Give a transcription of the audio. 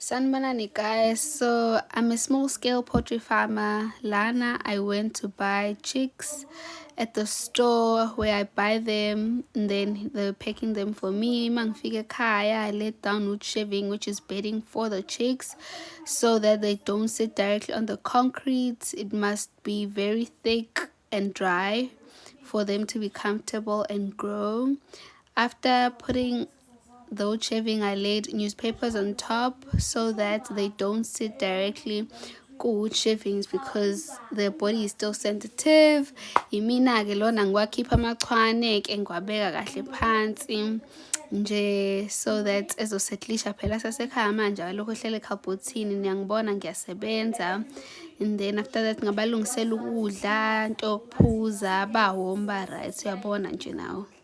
Sanibonani guys, so I'm a small scale poultry farmer. Lana, I went to buy chicks at the store where I buy them, and then they're packing them for me. Mangifika ekhaya, I laid down wood shaving, which is bedding for the chicks, so that they don't sit directly on the concrete. It must be very thick and dry for them to be comfortable and grow. After putting the shaving, I laid newspapers on top so that they don't sit directly ku shavings because their body is still sensitive. Imina ke lona ngiwakhipha amachwane ke ngiwabeka kahle phansi nje so that ezosettlisha phela sasekhaya manje alokho ehlele ekhabhothini niyangibona ngiyasebenza. And then after that ngabalungisela ukudla into yokuphuza bawoma ba right uyabona nje nawe.